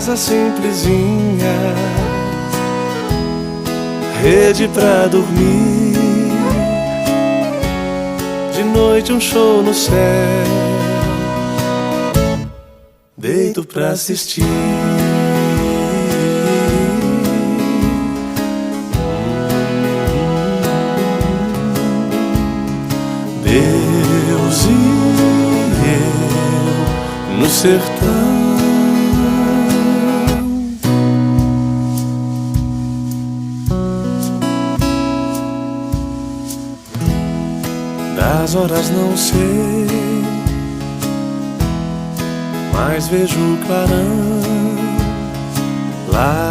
casa simplesinha, rede pra dormir, de noite um show no céu, deito pra assistir. Deus e eu no sertão, das horas não sei, mas vejo o clarão lá